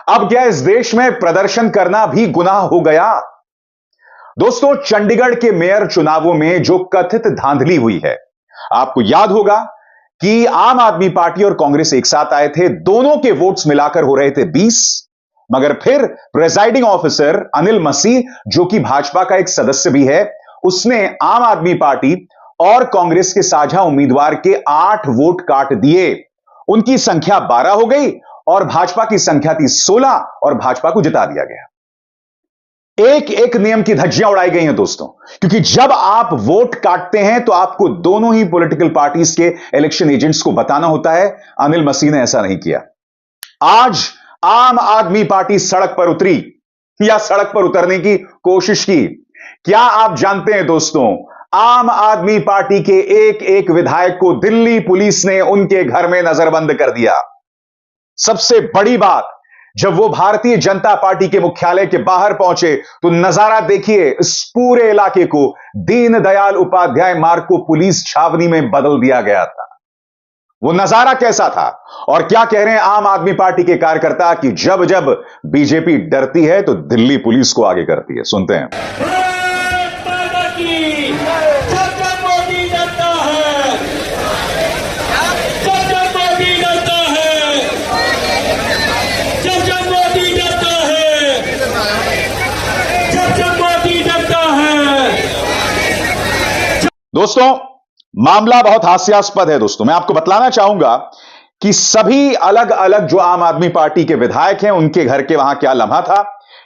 अब क्या इस देश में प्रदर्शन करना भी गुनाह हो गया? दोस्तों, चंडीगढ़ के मेयर चुनावों में जो कथित धांधली हुई है, आपको याद होगा कि आम आदमी पार्टी और कांग्रेस एक साथ आए थे, दोनों के वोट्स मिलाकर हो रहे थे 20। मगर फिर प्रेसाइडिंग ऑफिसर अनिल मसीह, जो कि भाजपा का एक सदस्य भी है, उसने आम आदमी पार्टी और कांग्रेस के साझा उम्मीदवार के 8 वोट काट दिए। उनकी संख्या 12 हो गई और भाजपा की संख्या थी 16 और भाजपा को जिता दिया गया। एक एक नियम की धज्जियां उड़ाई गई हैं दोस्तों, क्योंकि जब आप वोट काटते हैं तो आपको दोनों ही पॉलिटिकल पार्टीज के इलेक्शन एजेंट्स को बताना होता है। अनिल मसीह ने ऐसा नहीं किया। आज आम आदमी पार्टी सड़क पर उतरी या सड़क पर उतरने की कोशिश की। क्या आप जानते हैं दोस्तों, आम आदमी पार्टी के एक एक विधायक को दिल्ली पुलिस ने उनके घर में नजरबंद कर दिया। सबसे बड़ी बात, जब वो भारतीय जनता पार्टी के मुख्यालय के बाहर पहुंचे तो नजारा देखिए, इस पूरे इलाके को दीनदयाल उपाध्याय मार्ग को पुलिस छावनी में बदल दिया गया था। वो नजारा कैसा था और क्या कह रहे हैं आम आदमी पार्टी के कार्यकर्ता कि जब जब बीजेपी डरती है तो दिल्ली पुलिस को आगे करती है। सुनते हैं। दोस्तों, मामला बहुत हास्यास्पद है। दोस्तों, मैं आपको बतलाना चाहूंगा कि सभी अलग अलग जो आम आदमी पार्टी के विधायक हैं, उनके घर के वहां क्या लम्हा था,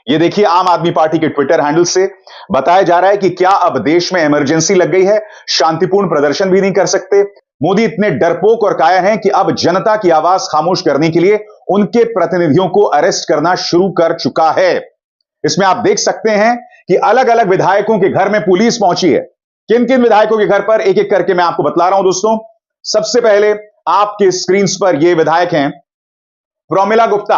यह देखिए। आम आदमी पार्टी के ट्विटर हैंडल से बताया जा रहा है कि क्या अब देश में इमरजेंसी लग गई है, शांतिपूर्ण प्रदर्शन भी नहीं कर सकते। मोदी इतने डरपोक और कायर हैं कि अब जनता की आवाज खामोश करने के लिए उनके प्रतिनिधियों को अरेस्ट करना शुरू कर चुका है। इसमें आप देख सकते हैं कि अलग अलग विधायकों के घर में पुलिस पहुंची है। किन किन विधायकों के घर पर, एक एक करके मैं आपको बतला रहा हूं दोस्तों। सबसे पहले आपके स्क्रीन पर ये विधायक हैं प्रोमिला गुप्ता।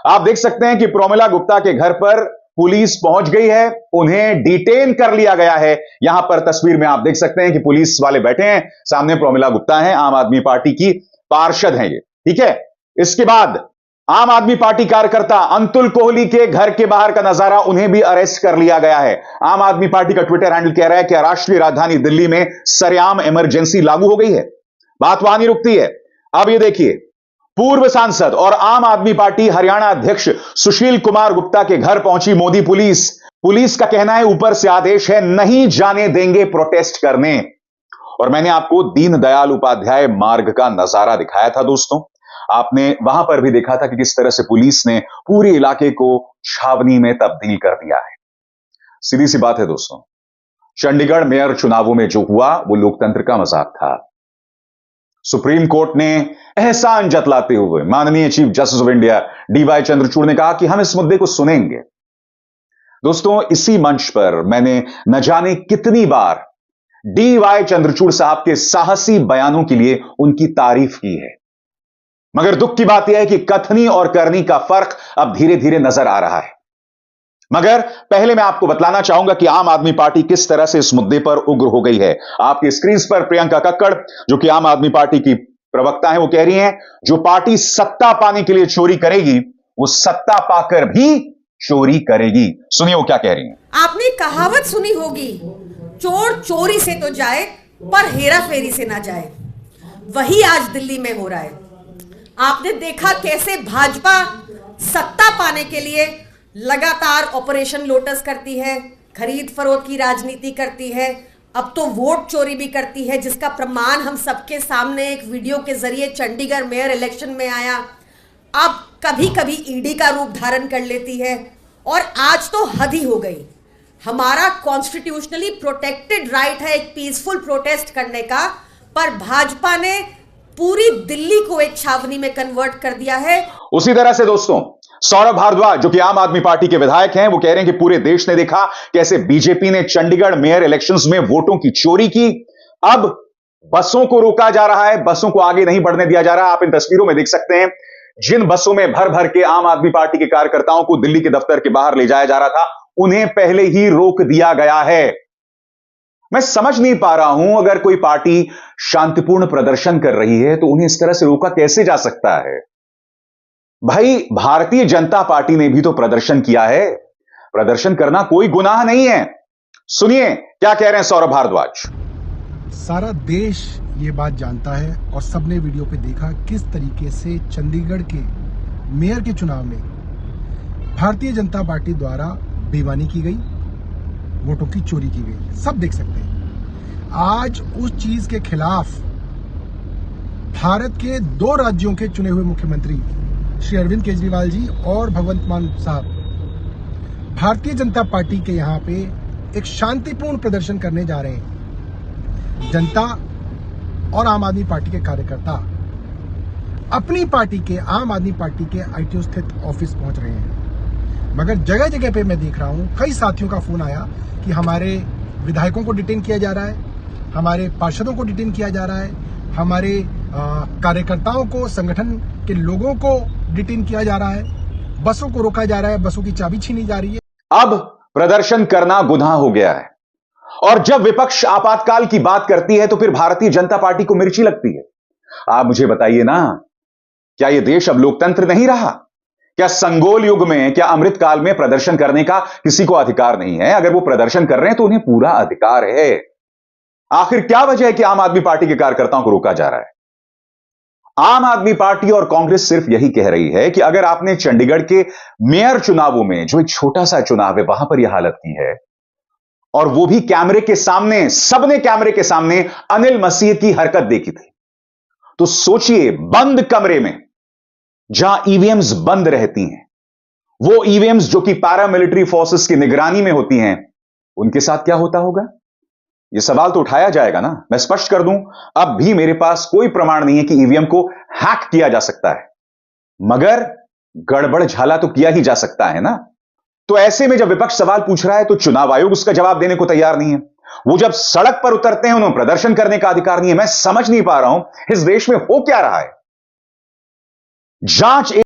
आप देख सकते हैं कि प्रोमिला गुप्ता के घर पर पुलिस पहुंच गई है, उन्हें डिटेन कर लिया गया है। यहां पर तस्वीर में आप देख सकते हैं कि पुलिस वाले बैठे हैं, सामने प्रोमिला गुप्ता हैं, आम आदमी पार्टी की पार्षद हैं ये, ठीक है। इसके बाद आम आदमी पार्टी कार्यकर्ता अंतुल कोहली के घर के बाहर का नजारा, उन्हें भी अरेस्ट कर लिया गया है। आम आदमी पार्टी का ट्विटर हैंडल कह रहा है कि राष्ट्रीय राजधानी दिल्ली में सरेआम इमरजेंसी लागू हो गई है। बात वहां नहीं रुकती है। अब ये देखिए, पूर्व सांसद और आम आदमी पार्टी हरियाणा अध्यक्ष सुशील कुमार गुप्ता के घर पहुंची मोदी पुलिस। पुलिस का कहना है ऊपर से आदेश है, नहीं जाने देंगे प्रोटेस्ट करने। और मैंने आपको दीनदयाल उपाध्याय मार्ग का नजारा दिखाया था दोस्तों। आपने वहां पर भी देखा था कि किस तरह से पुलिस ने पूरे इलाके को छावनी में तब्दील कर दिया है। सीधी सी बात है दोस्तों, चंडीगढ़ मेयर चुनावों में जो हुआ वो लोकतंत्र का मजाक था। सुप्रीम कोर्ट ने एहसान जतलाते हुए माननीय chief justice of India DY Chandrachud ने कहा कि हम इस मुद्दे को सुनेंगे। दोस्तों, इसी मंच पर मैंने न जाने कितनी बार डीवाई चंद्रचूड़ साहब के साहसी बयानों के लिए उनकी तारीफ की है। मगर दुख की बात यह है कि कथनी और करनी का फर्क अब धीरे धीरे नजर आ रहा है। मगर पहले मैं आपको बतलाना चाहूंगा कि आम आदमी पार्टी किस तरह से इस मुद्दे पर उग्र हो गई है। आपकी स्क्रीन पर प्रियंका कक्कड़, जो कि आम आदमी पार्टी की प्रवक्ता है, वो कह रही हैं जो पार्टी सत्ता पाने के लिए चोरी करेगी वो सत्ता पाकर भी चोरी करेगी। सुनिए वो क्या कह रही हैं। आपने कहावत सुनी होगी, चोर चोरी से तो जाए पर हेरा फेरी से ना जाए। वही आज दिल्ली में हो रहा है। आपने देखा कैसे भाजपा सत्ता पाने के लिए लगातार ऑपरेशन लोटस करती है, खरीद फरोख्त की राजनीति करती है, अब तो वोट चोरी भी करती है, जिसका प्रमाण हम सबके सामने एक वीडियो के जरिए चंडीगढ़ मेयर इलेक्शन में आया। अब कभी कभी ईडी का रूप धारण कर लेती है और आज तो हद ही हो गई। हमारा कॉन्स्टिट्यूशनली प्रोटेक्टेड राइट है एक पीसफुल प्रोटेस्ट करने का, पर भाजपा ने पूरी दिल्ली को एक छावनी में कन्वर्ट कर दिया है। उसी तरह से दोस्तों, सौरभ भारद्वाज, जो कि आम आदमी पार्टी के विधायक हैं, वो कह रहे हैं कि पूरे देश ने देखा कैसे बीजेपी ने चंडीगढ़ मेयर इलेक्शंस में वोटों की चोरी की। अब बसों को रोका जा रहा है, बसों को आगे नहीं बढ़ने दिया जा रहा। आप इन तस्वीरों में देख सकते हैं जिन बसों में भर भर के आम आदमी पार्टी के कार्यकर्ताओं को दिल्ली के दफ्तर के बाहर ले जाया जा रहा था, उन्हें पहले ही रोक दिया गया है। मैं समझ नहीं पा रहा हूं, अगर कोई पार्टी शांतिपूर्ण प्रदर्शन कर रही है तो उन्हें इस तरह से रोका कैसे जा सकता है। भाई भारतीय जनता पार्टी ने भी तो प्रदर्शन किया है। प्रदर्शन करना कोई गुनाह नहीं है। सुनिए क्या कह रहे हैं सौरभ भारद्वाज। सारा देश ये बात जानता है और सबने वीडियो पे देखा किस तरीके से चंडीगढ़ के मेयर के चुनाव में भारतीय जनता पार्टी द्वारा बेईमानी की गई, वोटों की चोरी की गई। सब देख सकते हैं। आज उस चीज के खिलाफ भारत के 2 राज्यों के चुने हुए मुख्यमंत्री श्री अरविंद केजरीवाल जी और भगवंत मान साहब भारतीय जनता पार्टी के यहाँ पे एक शांतिपूर्ण प्रदर्शन करने जा रहे हैं। जनता और आम आदमी पार्टी के कार्यकर्ता अपनी पार्टी के, आम आदमी पार्टी के आईटीओ स्थित ऑफिस पहुंच रहे हैं, मगर जगह जगह पे मैं देख रहा हूं कई साथियों का फोन आया कि हमारे विधायकों को डिटेन किया जा रहा है, हमारे पार्षदों को डिटेन किया जा रहा है, हमारे कार्यकर्ताओं को, संगठन के लोगों को डिटेन किया जा रहा है, बसों को रोका जा रहा है, बसों की चाबी छीनी जा रही है। अब प्रदर्शन करना गुनाह हो गया है और जब विपक्ष आपातकाल की बात करती है तो फिर भारतीय जनता पार्टी को मिर्ची लगती है। आप मुझे बताइए ना, क्या यह देश अब लोकतंत्र नहीं रहा? क्या संगोल युग में, क्या अमृतकाल में प्रदर्शन करने का किसी को अधिकार नहीं है? अगर वो प्रदर्शन कर रहे हैं तो उन्हें पूरा अधिकार है। आखिर क्या वजह है कि आम आदमी पार्टी के कार्यकर्ताओं को रोका जा रहा है? आम आदमी पार्टी और कांग्रेस सिर्फ यही कह रही है कि अगर आपने चंडीगढ़ के मेयर चुनावों में, जो एक छोटा सा चुनाव है, वहां पर यह हालत की है, और वो भी कैमरे के सामने, सबने कैमरे के सामने अनिल मसीह की हरकत देखी थी, तो सोचिए बंद कमरे में जहां ईवीएम्स बंद रहती हैं, वो ईवीएम्स जो कि पैरामिलिट्री फोर्सेस की निगरानी में होती हैं, उनके साथ क्या होता होगा? यह सवाल तो उठाया जाएगा ना। मैं स्पष्ट कर दूं, अब भी मेरे पास कोई प्रमाण नहीं है कि ईवीएम को हैक किया जा सकता है, मगर गड़बड़ झाला तो किया ही जा सकता है ना। तो ऐसे में जब विपक्ष सवाल पूछ रहा है तो चुनाव आयोग उसका जवाब देने को तैयार नहीं है। वो जब सड़क पर उतरते हैं, उन्हें प्रदर्शन करने का अधिकार नहीं है। मैं समझ नहीं पा रहा हूं इस देश में हो क्या रहा है। जांच